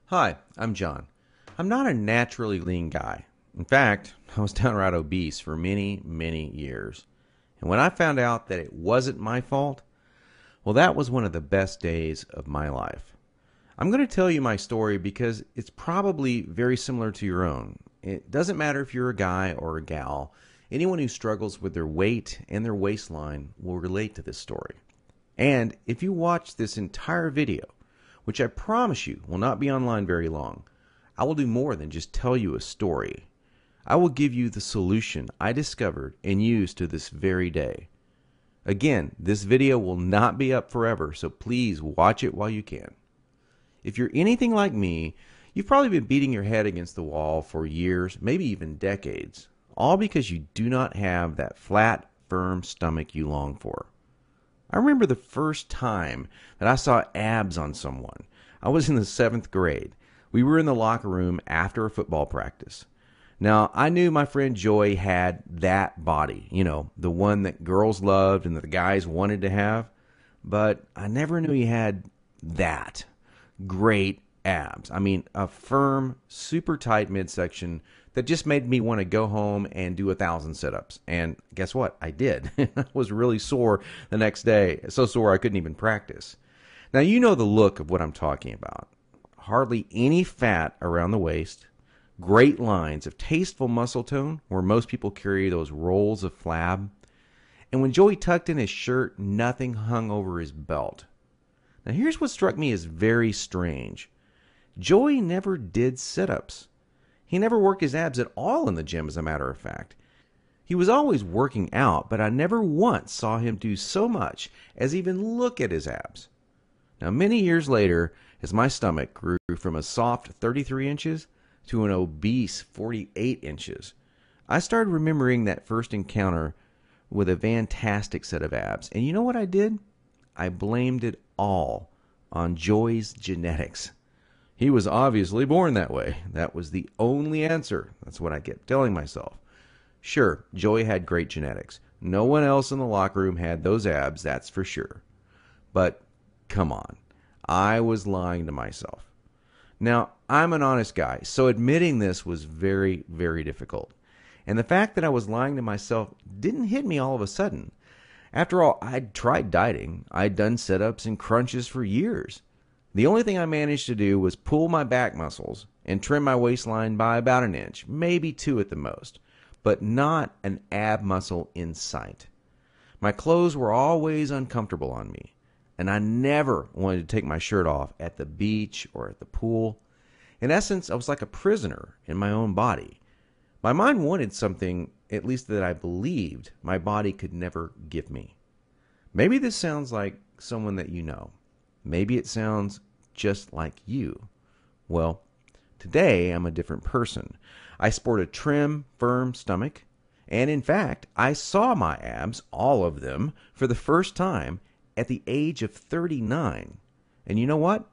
Hi, I'm John. I'm not a naturally lean guy. In fact, I was downright obese for many, many years. And when I found out that it wasn't my fault, well, that was one of the best days of my life. I'm going to tell you my story because it's probably very similar to your own. It doesn't matter if you're a guy or a gal, anyone who struggles with their weight and their waistline will relate to this story. And if you watch this entire video, which I promise you will not be online very long, I will do more than just tell you a story. I will give you the solution I discovered and use to this very day. Again, this video will not be up forever, so please watch it while you can. If you're anything like me, you've probably been beating your head against the wall for years, maybe even decades, all because you do not have that flat, firm stomach you long for. I remember the first time that I saw abs on someone. I was in the 7th grade. We were in the locker room after a football practice. Now, I knew my friend Joy had that body, the one that girls loved and that the guys wanted to have, but I never knew he had that great abs. I mean, a firm, super tight midsection that just made me want to go home and do 1,000 sit-ups. And guess what? I did. I was really sore the next day. So sore I couldn't even practice. Now, you know the look of what I'm talking about. Hardly any fat around the waist. Great lines of tasteful muscle tone where most people carry those rolls of flab. And when Joey tucked in his shirt, nothing hung over his belt. Now, here's what struck me as very strange. Joey never did sit-ups. He never worked his abs at all in the gym, as a matter of fact. He was always working out, but I never once saw him do so much as even look at his abs. Now, many years later, as my stomach grew from a soft 33 inches to an obese 48 inches, I started remembering that first encounter with a fantastic set of abs. And you know what I did? I blamed it all on Joey's genetics. He was obviously born that way. That was the only answer. That's what I kept telling myself. Sure, Joey had great genetics. No one else in the locker room had those abs, that's for sure. But come on, I was lying to myself. Now, I'm an honest guy, so admitting this was very, very difficult. And the fact that I was lying to myself didn't hit me all of a sudden. After all, I'd tried dieting. I'd done sit-ups and crunches for years. The only thing I managed to do was pull my back muscles and trim my waistline by about an inch, maybe 2 at the most, but not an ab muscle in sight. My clothes were always uncomfortable on me, and I never wanted to take my shirt off at the beach or at the pool. In essence, I was like a prisoner in my own body. My mind wanted something, at least that I believed, my body could never give me. Maybe this sounds like someone that you know. Maybe it sounds just like you. Well, today I'm a different person. I sport a trim, firm stomach, and in fact, I saw my abs, all of them, for the first time at the age of 39. And you know what?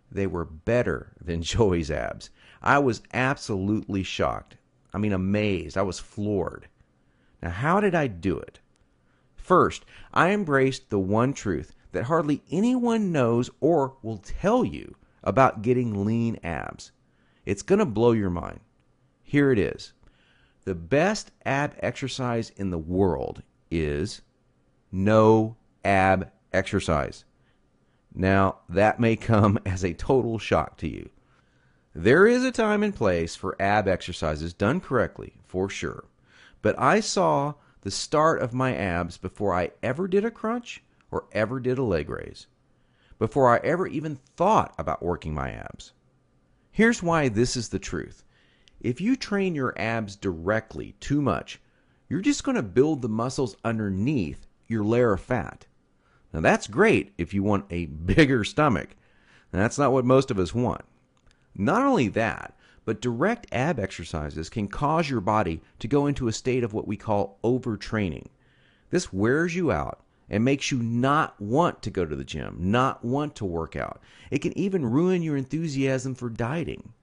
They were better than Joey's abs. I was absolutely shocked. I mean, amazed. I was floored. Now, how did I do it? First, I embraced the one truth that hardly anyone knows or will tell you about getting lean abs. It's going to blow your mind. Here it is. The best ab exercise in the world is no ab exercise. Now, that may come as a total shock to you. There is a time and place for ab exercises done correctly, for sure. But I saw the start of my abs before I ever did a crunch or ever did a leg raise, before I ever even thought about working my abs. Here's why this is the truth. If you train your abs directly too much, you're just going to build the muscles underneath your layer of fat. Now that's great if you want a bigger stomach. And that's not what most of us want. Not only that, but direct ab exercises can cause your body to go into a state of what we call overtraining. This wears you out and makes you not want to go to the gym, not want to work out. It can even ruin your enthusiasm for dieting.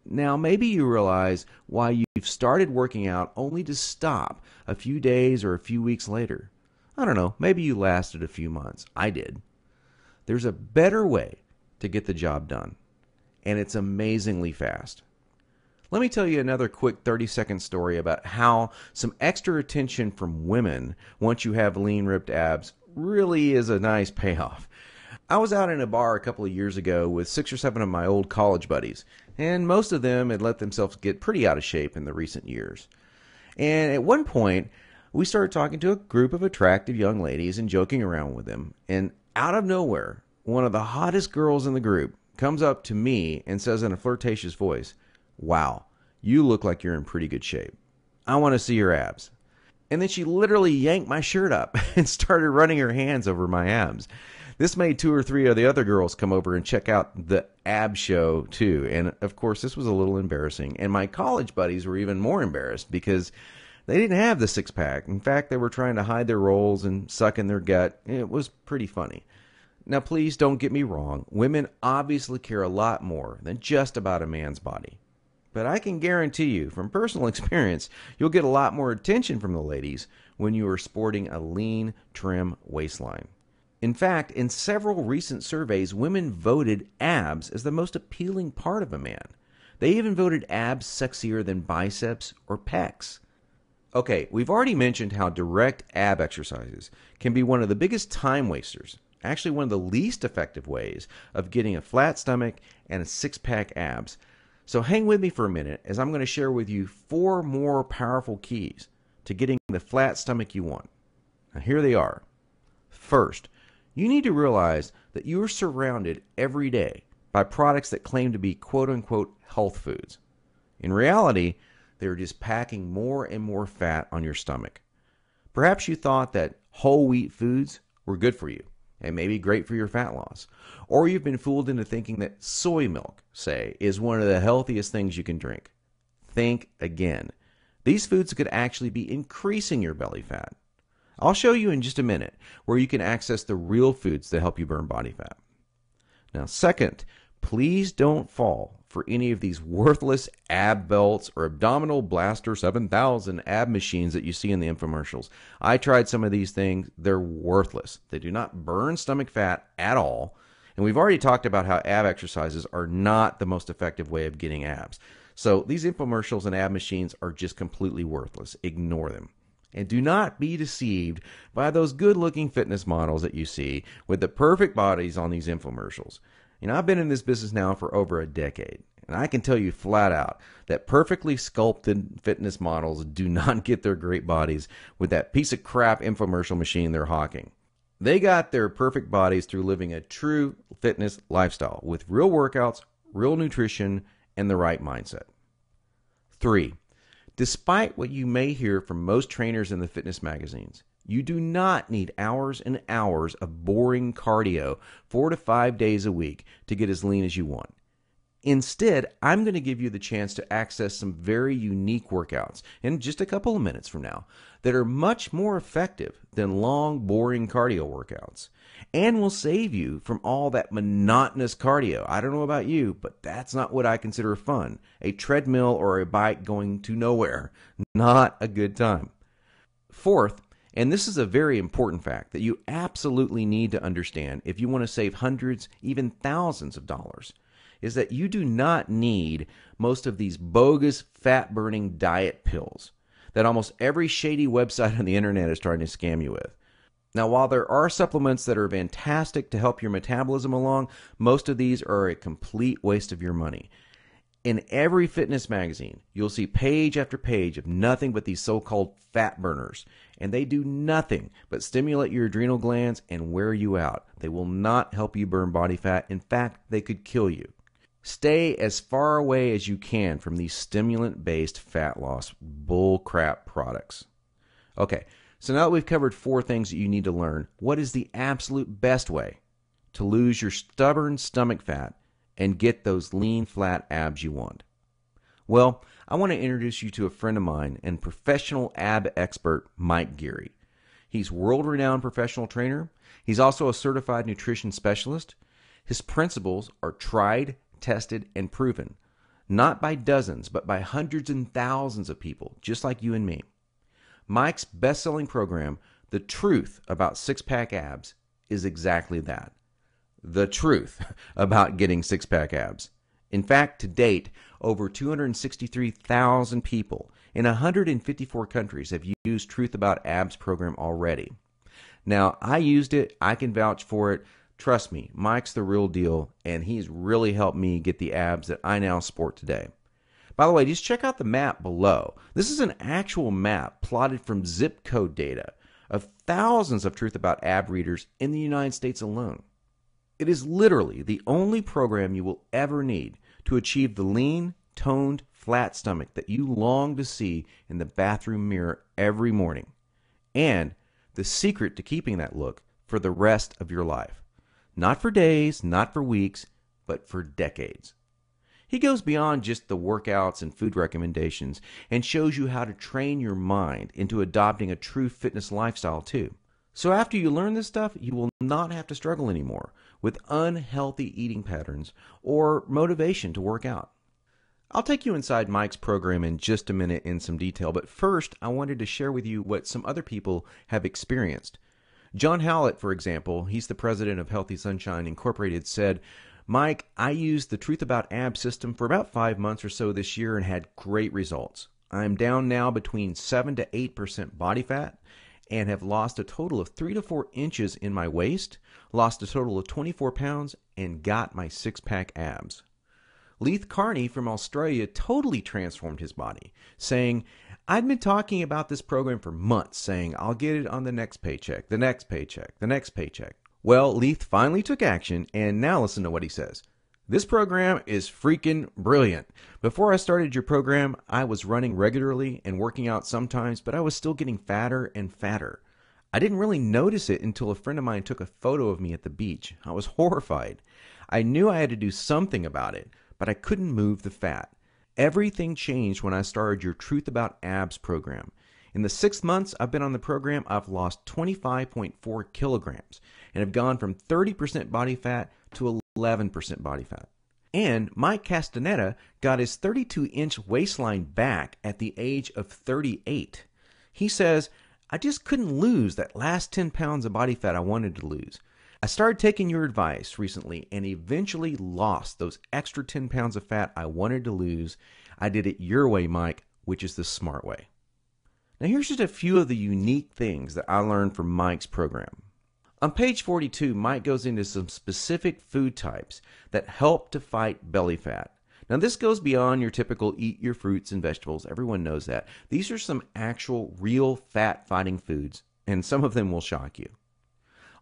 Now, maybe you realize why you've started working out only to stop a few days or a few weeks later. I don't know, maybe you lasted a few months. I did. There's a better way to get the job done. and it's amazingly fast. Let me tell you another quick 30-second story about how some extra attention from women once you have lean, ripped abs really is a nice payoff. I was out in a bar a couple of years ago with 6 or 7 of my old college buddies, and most of them had let themselves get pretty out of shape in the recent years. And at one point, we started talking to a group of attractive young ladies and joking around with them, and out of nowhere, one of the hottest girls in the group comes up to me and says in a flirtatious voice, "Wow, you look like you're in pretty good shape. I want to see your abs." And then she literally yanked my shirt up and started running her hands over my abs. This made 2 or 3 of the other girls come over and check out the ab show too. And of course, this was a little embarrassing. And my college buddies were even more embarrassed because they didn't have the six-pack. In fact, they were trying to hide their rolls and suck in their gut. It was pretty funny. Now, please don't get me wrong. Women obviously care a lot more than just about a man's body. But I can guarantee you, from personal experience, you'll get a lot more attention from the ladies when you are sporting a lean, trim waistline. In fact, in several recent surveys, women voted abs as the most appealing part of a man. They even voted abs sexier than biceps or pecs. Okay, we've already mentioned how direct ab exercises can be one of the biggest time wasters, actually one of the least effective ways of getting a flat stomach and a six-pack abs. So hang with me for a minute as I'm going to share with you 4 more powerful keys to getting the flat stomach you want. Now here they are. First, you need to realize that you are surrounded every day by products that claim to be quote-unquote health foods. In reality, they're just packing more and more fat on your stomach. Perhaps you thought that whole wheat foods were good for you and maybe great for your fat loss. Or you've been fooled into thinking that soy milk, say, is one of the healthiest things you can drink. Think again. These foods could actually be increasing your belly fat. I'll show you in just a minute where you can access the real foods that help you burn body fat. Now, second, please don't fall for any of these worthless ab belts or abdominal blaster 7000 ab machines that you see in the infomercials. I tried some of these things. They're worthless. They do not burn stomach fat at all. And we've already talked about how ab exercises are not the most effective way of getting abs. So these infomercials and ab machines are just completely worthless. Ignore them. And do not be deceived by those good-looking fitness models that you see with the perfect bodies on these infomercials. You know, I've been in this business now for over a decade, and I can tell you flat out that perfectly sculpted fitness models do not get their great bodies with that piece of crap infomercial machine they're hawking. They got their perfect bodies through living a true fitness lifestyle with real workouts, real nutrition, and the right mindset. 3. Despite what you may hear from most trainers in the fitness magazines, you do not need hours and hours of boring cardio 4 to 5 days a week to get as lean as you want. Instead, I'm going to give you the chance to access some very unique workouts in just a couple of minutes from now that are much more effective than long, boring cardio workouts and will save you from all that monotonous cardio. I don't know about you, but that's not what I consider fun. A treadmill or a bike going to nowhere. Not a good time. Fourth, and this is a very important fact that you absolutely need to understand if you want to save hundreds, even thousands of dollars, is that you do not need most of these bogus fat-burning diet pills that almost every shady website on the internet is trying to scam you with. Now, while there are supplements that are fantastic to help your metabolism along, most of these are a complete waste of your money. In every fitness magazine, you'll see page after page of nothing but these so-called fat burners, and they do nothing but stimulate your adrenal glands and wear you out. They will not help you burn body fat. In fact, they could kill you. Stay as far away as you can from these stimulant-based fat loss bullcrap products. Okay, so now that we've covered 4 things that you need to learn, what is the absolute best way to lose your stubborn stomach fat and get those lean, flat abs you want? Well, I want to introduce you to a friend of mine and professional ab expert, Mike Geary. He's a world-renowned professional trainer. He's also a certified nutrition specialist. His principles are tried, tested, and proven, not by dozens, but by hundreds and thousands of people, just like you and me. Mike's best-selling program, The Truth About Six-Pack Abs, is exactly that. The truth about getting six-pack abs. In fact, to date, over 263,000 people in 154 countries have used Truth About Abs program already. Now, I used it. I can vouch for it. Trust me, Mike's the real deal, and he's really helped me get the abs that I now sport today. By the way, just check out the map below. This is an actual map plotted from zip code data of thousands of Truth About Ab readers in the United States alone. It is literally the only program you will ever need to achieve the lean, toned, flat stomach that you long to see in the bathroom mirror every morning, and the secret to keeping that look for the rest of your life. Not for days, not for weeks, but for decades. He goes beyond just the workouts and food recommendations and shows you how to train your mind into adopting a true fitness lifestyle too. So after you learn this stuff, you will not have to struggle anymore with unhealthy eating patterns or motivation to work out. I'll take you inside Mike's program in just a minute in some detail, but first I wanted to share with you what some other people have experienced. John Howlett, for example, he's the president of Healthy Sunshine Incorporated, said, "Mike, I used the Truth About Abs system for about 5 months or so this year and had great results. I'm down now between 7 to 8% body fat and have lost a total of 3 to 4 inches in my waist, lost a total of 24 pounds, and got my six-pack abs." Leith Carney from Australia totally transformed his body, saying, "I'd been talking about this program for months, saying I'll get it on the next paycheck, the next paycheck, the next paycheck." Well, Leith finally took action, and now listen to what he says. "This program is freaking brilliant. Before I started your program, I was running regularly and working out sometimes, but I was still getting fatter and fatter. I didn't really notice it until a friend of mine took a photo of me at the beach. I was horrified. I knew I had to do something about it, but I couldn't move the fat. Everything changed when I started your Truth About Abs program. In the 6 months I've been on the program, I've lost 25.4 kilograms and have gone from 30% body fat to 11% body fat. And Mike Castaneda got his 32-inch waistline back at the age of 38. He says, "I just couldn't lose that last 10 pounds of body fat I wanted to lose. I started taking your advice recently and eventually lost those extra 10 pounds of fat I wanted to lose. I did it your way, Mike, which is the smart way." Now here's just a few of the unique things that I learned from Mike's program. On page 42, Mike goes into some specific food types that help to fight belly fat. Now this goes beyond your typical eat your fruits and vegetables. Everyone knows that. These are some actual real fat-fighting foods, and some of them will shock you.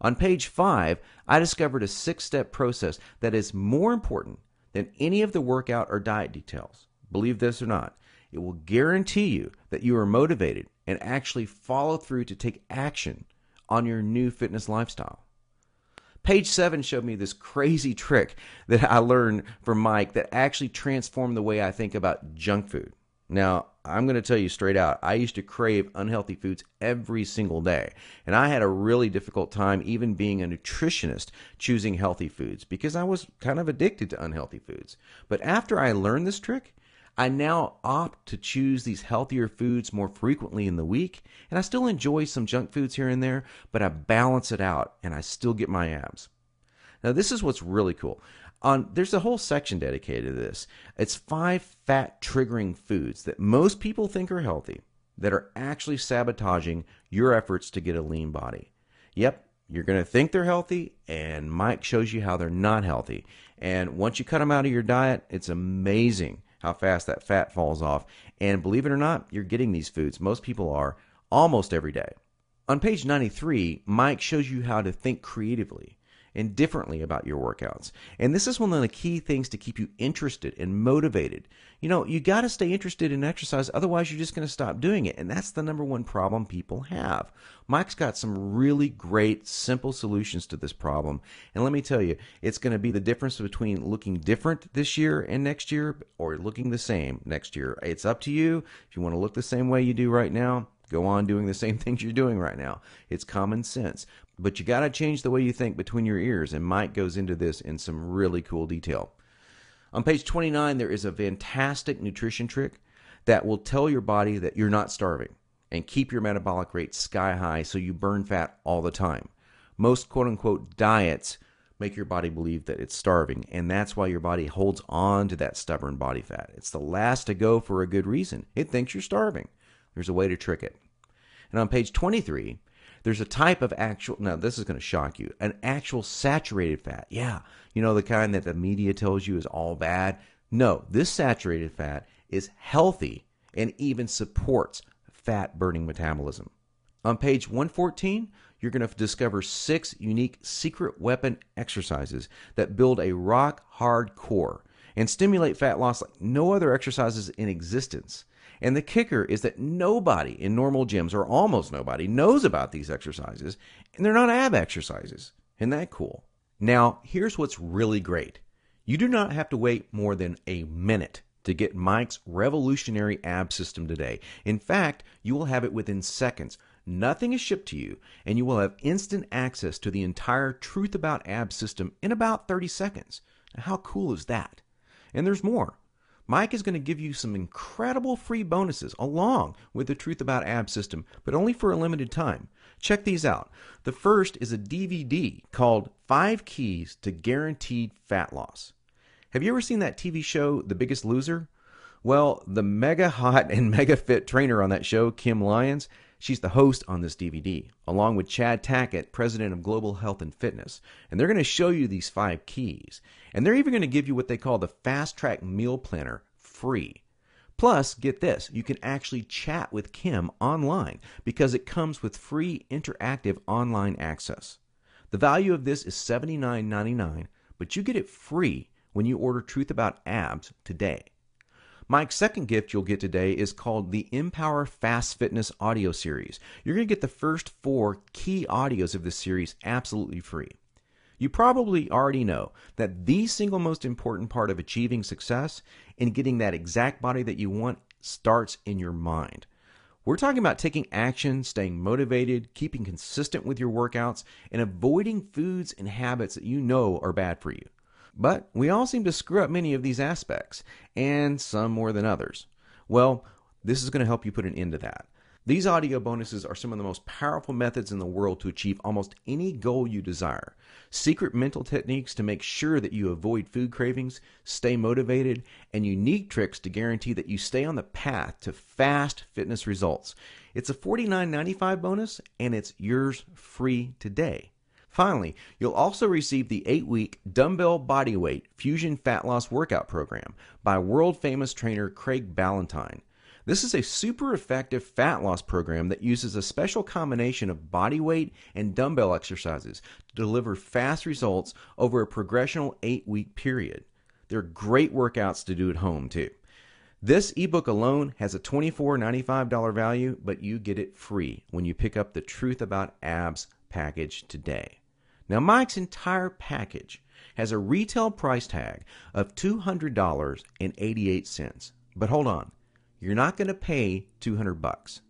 On page 5, I discovered a 6-step process that is more important than any of the workout or diet details. Believe this or not, it will guarantee you that you are motivated and actually follow through to take action on your new fitness lifestyle. Page 7 showed me this crazy trick that I learned from Mike that actually transformed the way I think about junk food. Now, I'm going to tell you straight out, I used to crave unhealthy foods every single day, and I had a really difficult time even being a nutritionist choosing healthy foods because I was kind of addicted to unhealthy foods. But after I learned this trick, I now opt to choose these healthier foods more frequently in the week, and I still enjoy some junk foods here and there, but I balance it out and I still get my abs. Now this is what's really cool. There's a whole section dedicated to this. It's 5 fat triggering foods that most people think are healthy that are actually sabotaging your efforts to get a lean body. Yep, you're going to think they're healthy, and Mike shows you how they're not healthy. And once you cut them out of your diet, it's amazing how fast that fat falls off. And believe it or not, you're getting these foods, most people are, almost every day. On page 93, Mike shows you how to think creatively and differently about your workouts. And this is one of the key things to keep you interested and motivated. You know, you got to stay interested in exercise, otherwise you're just going to stop doing it. And that's the number one problem people have. Mike's got some really great, simple solutions to this problem. And let me tell you, it's going to be the difference between looking different this year and next year or looking the same next year. It's up to you. If you want to look the same way you do right now, go on doing the same things you're doing right now. It's common sense. But you got to change the way you think between your ears, and Mike goes into this in some really cool detail. On page 29, there is a fantastic nutrition trick that will tell your body that you're not starving and keep your metabolic rate sky high so you burn fat all the time. Most quote-unquote diets make your body believe that it's starving, and that's why your body holds on to that stubborn body fat. It's the last to go for a good reason. It thinks you're starving. There's a way to trick it. And on page 23, there's a type of actual, now this is going to shock you, an actual saturated fat. Yeah, you know, the kind that the media tells you is all bad. No, this saturated fat is healthy and even supports fat-burning metabolism. On page 114, you're going to discover 6 unique secret weapon exercises that build a rock-hard core and stimulate fat loss like no other exercises in existence. And the kicker is that nobody in normal gyms, or almost nobody, knows about these exercises, and they're not ab exercises. Isn't that cool? Now, here's what's really great. You do not have to wait more than a minute to get Mike's revolutionary ab system today. In fact, you will have it within seconds. Nothing is shipped to you, and you will have instant access to the entire Truth About Abs system in about 30 seconds. Now, how cool is that? And there's more. Mike is going to give you some incredible free bonuses along with the Truth About Abs system, but only for a limited time. Check these out. The first is a DVD called 5 Keys to Guaranteed Fat Loss. Have you ever seen that TV show, The Biggest Loser? Well, the mega hot and mega fit trainer on that show, Kim Lyons, she's the host on this DVD, along with Chad Tackett, president of Global Health and Fitness. And they're going to show you these 5 keys. And they're even going to give you what they call the Fast Track Meal Planner free. Plus, get this, you can actually chat with Kim online because it comes with free interactive online access. The value of this is $79.99, but you get it free when you order Truth About Abs today. Mike's second gift you'll get today is called the Empower Fast Fitness audio series. You're going to get the first 4 key audios of this series absolutely free. You probably already know that the single most important part of achieving success in getting that exact body that you want starts in your mind. We're talking about taking action, staying motivated, keeping consistent with your workouts, and avoiding foods and habits that you know are bad for you. But we all seem to screw up many of these aspects, and some more than others. Well, this is going to help you put an end to that. These audio bonuses are some of the most powerful methods in the world to achieve almost any goal you desire. Secret mental techniques to make sure that you avoid food cravings, stay motivated, and unique tricks to guarantee that you stay on the path to fast fitness results. It's a $49.95 bonus, and it's yours free today. Finally, you'll also receive the 8-week Dumbbell Bodyweight Fusion Fat Loss Workout Program by world-famous trainer Craig Ballantyne. This is a super effective fat loss program that uses a special combination of body weight and dumbbell exercises to deliver fast results over a progressional 8-week period. They're great workouts to do at home, too. This ebook alone has a $24.95 value, but you get it free when you pick up the Truth About Abs package today. Now, Mike's entire package has a retail price tag of $200.88. But hold on, you're not going to pay $200.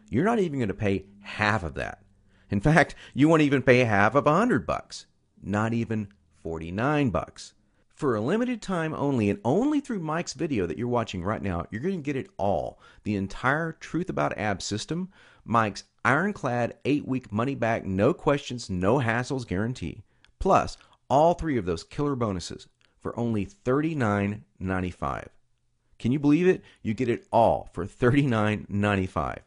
You're not even going to pay half of that. In fact, you won't even pay half of $100. Not even $49. For a limited time only, and only through Mike's video that you're watching right now, you're going to get it all. The entire Truth About Abs system, Mike's ironclad 8-week money-back, no questions, no hassles guarantee, plus all 3 of those killer bonuses for only $39.95. Can you believe it? You get it all for $39.95.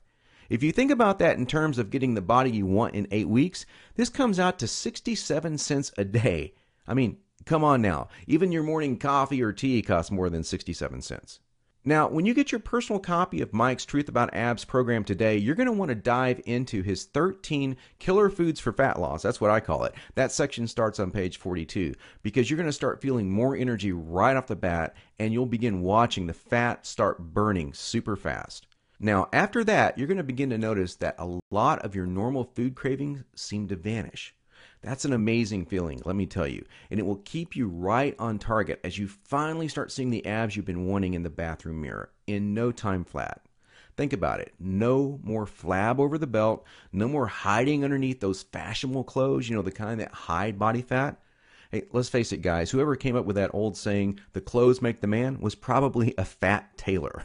If you think about that in terms of getting the body you want in 8 weeks, this comes out to 67 cents a day. I mean, come on now. Even your morning coffee or tea costs more than 67 cents. Now, when you get your personal copy of Mike's Truth About Abs program today, you're going to want to dive into his 13 killer foods for fat loss. That's what I call it. That section starts on page 42 because you're going to start feeling more energy right off the bat, and you'll begin watching the fat start burning super fast. Now, after that, you're going to begin to notice that a lot of your normal food cravings seem to vanish. That's an amazing feeling, let me tell you, and it will keep you right on target as you finally start seeing the abs you've been wanting in the bathroom mirror in no time flat. Think about it. No more flab over the belt, no more hiding underneath those fashionable clothes, the kind that hide body fat. Hey, let's face it, guys, whoever came up with that old saying, the clothes make the man, was probably a fat tailor.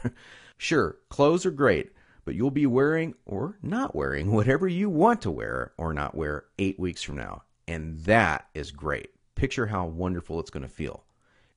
Sure, clothes are great, but you'll be wearing or not wearing whatever you want to wear or not wear 8 weeks from now. And that is great. picture how wonderful it's going to feel.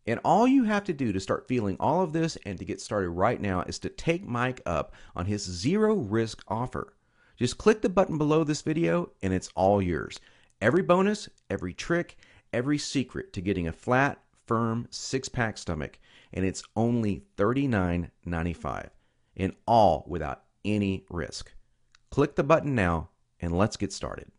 And all you have to do to start feeling all of this and to get started right now is to take Mike up on his zero risk offer. Just click the button below this video and it's all yours. Every bonus, every trick, every secret to getting a flat, firm, six-pack stomach, and it's only $39.95, and all without any risk. Click the button now and let's get started.